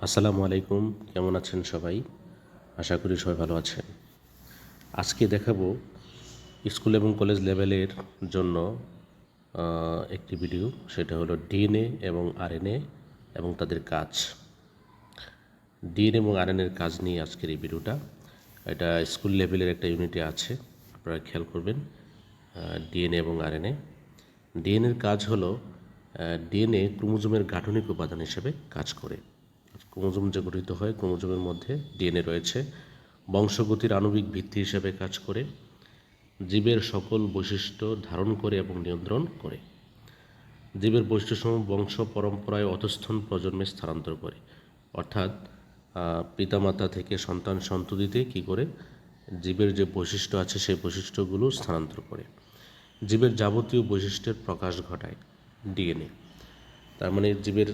আসসালামু আলাইকুম। কেমন আছেন সবাই? আশা করি সবাই ভালো আছেন। আজকে দেখাবো স্কুল এবং কলেজ লেভেলের জন্য একটি ভিডিও। সেটা হলো ডিএনএ এবং আরএনএ এবং তাদের কাজ। ডিএনএ এবং আরএনএর কাজ নিয়ে আজকের এই ভিডিওটা। এটা স্কুল লেভেলের একটা ইউনিটে আছে, আপনারা খেয়াল করবেন। ডিএনএ এবং আরএনএ। ডিএনএর কাজ হলো ডিএনএ ক্রোমোজোমের গাঠনিক উপাদান হিসেবে কাজ করে। ক্রোমোজোম যে গঠিত হয়, ক্রোমোজোমের মধ্যে ডিএনএ রয়েছে। বংশগতির আণবিক ভিত্তি হিসেবে কাজ করে। জীবের সকল বৈশিষ্ট্য ধারণ করে এবং নিয়ন্ত্রণ করে। জীবের বৈশিষ্ট্যসমূহ বংশ পরম্পরায় অধস্তন প্রজন্মে স্থানান্তর করে, অর্থাৎ পিতামাতা থেকে সন্তান সন্ততিতে কী করে জীবের যে বৈশিষ্ট্য আছে সেই বৈশিষ্ট্যগুলো স্থানান্তর করে। জীবের যাবতীয় বৈশিষ্ট্যের প্রকাশ ঘটায় ডিএনএ। তার মানে জীবের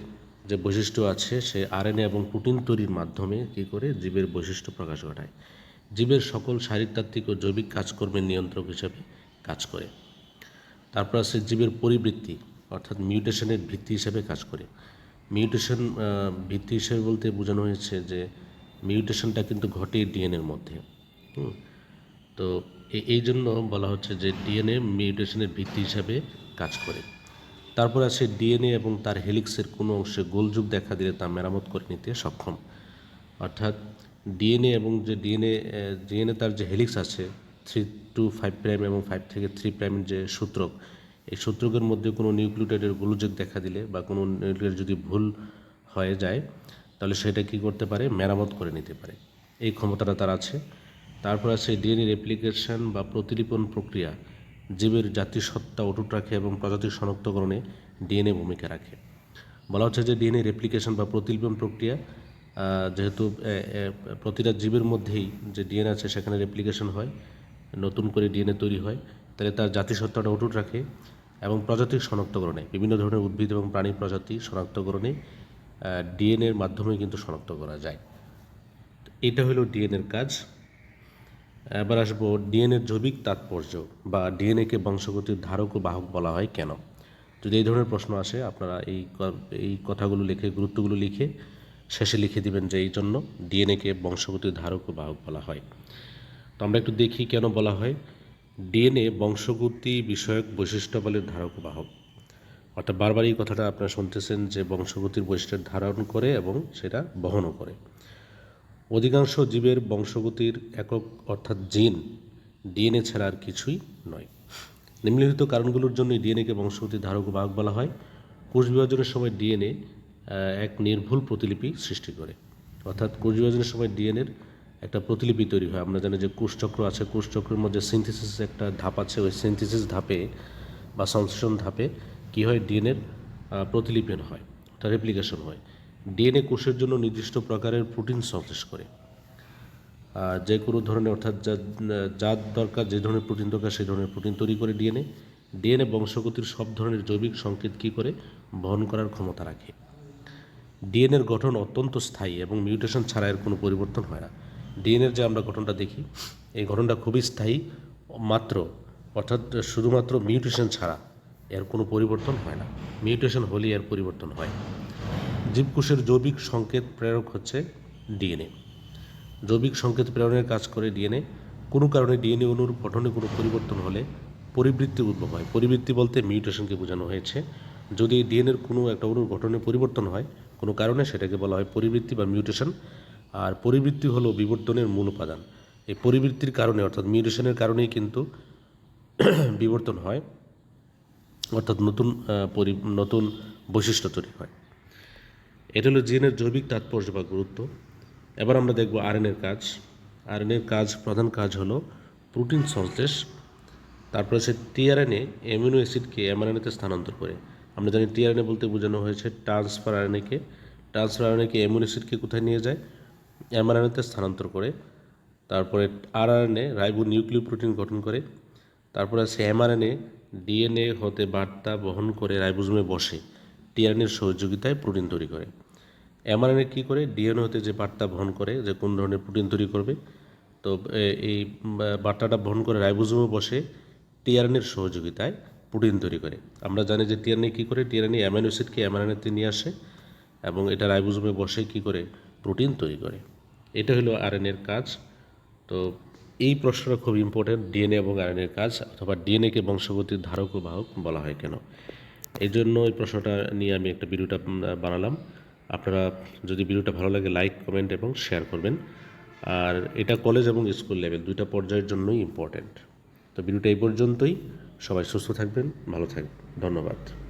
যে বৈশিষ্ট্য আছে সে আরএনএ এবং প্রোটিন তৈরির মাধ্যমে কী করে জীবের বৈশিষ্ট্য প্রকাশ ঘটায়। জীবের সকল শারীরতাত্ত্বিক ও জৈবিক কাজকর্মের নিয়ন্ত্রক হিসেবে কাজ করে। তারপর আছে জীবের পরিবৃত্তি, অর্থাৎ মিউটেশনের ভিত্তি হিসেবে কাজ করে। মিউটেশন ভিত্তি হিসেবে বলতে বোঝানো হয়েছে যে মিউটেশনটা কিন্তু ঘটে ডিএনএর মধ্যে। তো এই জন্য বলা হচ্ছে যে ডিএনএ মিউটেশনের ভিত্তি হিসাবে কাজ করে। তারপর আছে ডিএনএ এবং তার হেলিক্সের কোনো অংশে গোলযোগ দেখা দিলে তা মেরামত করে নিতে সক্ষম। অর্থাৎ ডিএনএ এবং যে ডিএনএ তার যে হেলিক্স আছে 3 to 5 প্রাইম এবং 5 থেকে 3 প্রাইমের যে সূত্রক, এই সূত্রকের মধ্যে কোনো নিউক্লিওটাইডের গোলযোগ দেখা দিলে বা কোনো নিউক্লিওটাইড যদি ভুল হয়ে যায় তাহলে সেটা কী করতে পারে, মেরামত করে নিতে পারে। এই ক্ষমতাটা তার আছে। তারপর আছে ডিএনএ রেপ্লিকেশন বা প্রতিলিপন প্রক্রিয়া জীবের জাতিসত্তা অটুট রাখে এবং প্রজাতি শনাক্তকরণে ডিএনএ ভূমিকা রাখে। বলা হচ্ছে যে ডিএনএ রেপ্লিকেশন বা প্রতিলিপন প্রক্রিয়া, যেহেতু প্রতিটা জীবের মধ্যেই যে ডিএনএ আছে সেখানে রেপ্লিকেশন হয়, নতুন করে ডিএনএ তৈরি হয়, তাহলে তার জাতিসত্তাটা অটুট রাখে এবং প্রজাতির শনাক্তকরণে বিভিন্ন ধরনের উদ্ভিদ এবং প্রাণী প্রজাতি শনাক্তকরণে ডিএনএর মাধ্যমে কিন্তু শনাক্ত করা যায়। এটা হলো ডিএনএর কাজ। এবার আসবো ডিএনএর জৈবিক তাৎপর্য বা ডিএনএকে বংশগতির ধারক ও বাহক বলা হয় কেন। যদি এই ধরনের প্রশ্ন আসে আপনারা এই কথাগুলো লিখে, গুরুত্বগুলো লিখে শেষে লিখে দিবেন যে এই জন্য ডিএনএকে বংশগতির ধারক ও বাহক বলা হয়। তো আমরা একটু দেখি কেন বলা হয়। ডিএনএ বংশগতি বিষয়ক বৈশিষ্ট্যাবলীর ধারক ও বাহক। অর্থাৎ বারবার এই কথাটা আপনারা শুনতেছেন যে বংশগতির বৈশিষ্ট্য ধারণ করে এবং সেটা বহনও করে। অধিকাংশ জীবের বংশগতির একক অর্থাৎ জিন ডিএনএ ছাড়া আর কিছুই নয়। নিম্নলিখিত কারণগুলোর জন্য ডিএনএকে বংশগতির ধারক ও বাহক বলা হয়। কোষ বিভাজনের সময় ডিএনএ এক নির্ভুল প্রতিলিপি সৃষ্টি করে, অর্থাৎ কোষ বিভাজনের সময় ডিএনএর একটা প্রতিলিপি তৈরি হয়। আমরা জানি যে কোষচক্র আছে, কোষচক্রের মধ্যে সিনথেসিস একটা ধাপ আছে, ওই সিনথেসিস ধাপে বা সংশ্লেষণ ধাপে কী হয়, ডিএনএর প্রতিলিপন হয়, অর্থাৎ রেপ্লিকেশন হয়। ডিএনএ কোষের জন্য নির্দিষ্ট প্রকারের প্রোটিন সংশ্লেষ করে। যে কোনো ধরনের, অর্থাৎ যা দরকার, যে ধরনের প্রোটিন দরকার সেই ধরনের প্রোটিন তৈরি করে ডিএনএ বংশগতির সব ধরনের জৈবিক সংকেত কী করে বহন করার ক্ষমতা রাখে। ডিএনএর গঠন অত্যন্ত স্থায়ী এবং মিউটেশন ছাড়া এর কোনো পরিবর্তন হয় না। ডিএনএর যে আমরা গঠনটা দেখি এই গঠনটা খুবই স্থায়ী মাত্র, অর্থাৎ শুধুমাত্র মিউটেশন ছাড়া এর কোনো পরিবর্তন হয় না। মিউটেশন হলেই এর পরিবর্তন হয়। জীবকোষের জৈবিক সংকেত প্রেরক হচ্ছে ডিএনএ। জৈবিক সংকেত প্রেরণের কাজ করে ডিএনএ। কোনো কারণে ডিএনএ অণুর গঠনে কোনো পরিবর্তন হলে পরিবৃত্তির উদ্ভব হয়। পরিবৃত্তি বলতে মিউটেশনকে বোঝানো হয়েছে। যদি ডিএনএর কোনো একটা অণুর গঠনে পরিবর্তন হয় কোনো কারণে, সেটাকে বলা হয় পরিবৃত্তি বা মিউটেশন। আর পরিবৃত্তি হলো বিবর্তনের মূল উপাদান। এই পরিবৃত্তির কারণে, অর্থাৎ মিউটেশনের কারণেই কিন্তু বিবর্তন হয়, অর্থাৎ নতুন বৈশিষ্ট্য তৈরি হয়। এটা হলো জিনের জৈবিক তাৎপর্য বা গুরুত্ব। এবার আমরা দেখব আরএনএর কাজ। আরএনএর প্রধান কাজ হলো প্রোটিন সংশ্লেষ। তারপর হচ্ছে টিআরএনএ অ্যামিনো অ্যাসিডকে এমআরএনএতে স্থানান্তর করে। আমরা জানি টিআরএনএ বলতে বোঝানো হয়েছে ট্রান্সফার আরএনএকে। ট্রান্সফার আরএনএকে অ্যামিনো অ্যাসিডকে কোথায় নিয়ে যায়, এমআরএনএতে স্থানান্তর করে। তারপরে আরআরএনএ রাইবো নিউক্লিয় প্রোটিন গঠন করে। তারপরে আছে এমআরএনএ ডিএনএ হতে বার্তা বহন করে রাইবোজোমে বসে টিআরএনএর সহযোগিতায় প্রোটিন তৈরি করে। এমআরএনএ কী করে, ডিএনএ হতে যে বার্তা বহন করে যে কোন ধরনের প্রোটিন তৈরি করবে, তো এই বার্তাটা বহন করে রাইবোজোমে বসে টিআরএনএর সহযোগিতায় প্রোটিন তৈরি করে। আমরা জানি যে টিআরএনএ কী করে, টিআরএনএ অ্যামাইনো অ্যাসিডকে এমআরএনএতে নিয়ে আসে এবং এটা রাইবোজোমে বসে কী করে প্রোটিন তৈরি করে। এটা হলো আরএনএর কাজ। তো এই প্রশ্নটা খুব ইম্পর্টেন্ট, ডিএনএ এবং আরএনএর কাজ, অথবা ডিএনএকে বংশগতির ধারক ও বাহক বলা হয় কেন। এই জন্য এই প্রশ্নটা নিয়ে আমি একটা ভিডিওটা বানালাম। আপনারা যদি ভিডিওটা ভালো লাগে লাইক, কমেন্ট এবং শেয়ার করবেন। আর এটা কলেজ এবং স্কুল লেভেল দুইটা পর্যায়ের জন্যই ইম্পর্টেন্ট। তো ভিডিওটা এই পর্যন্তই। সবাই সুস্থ থাকবেন, ভালো থাকবেন, ধন্যবাদ।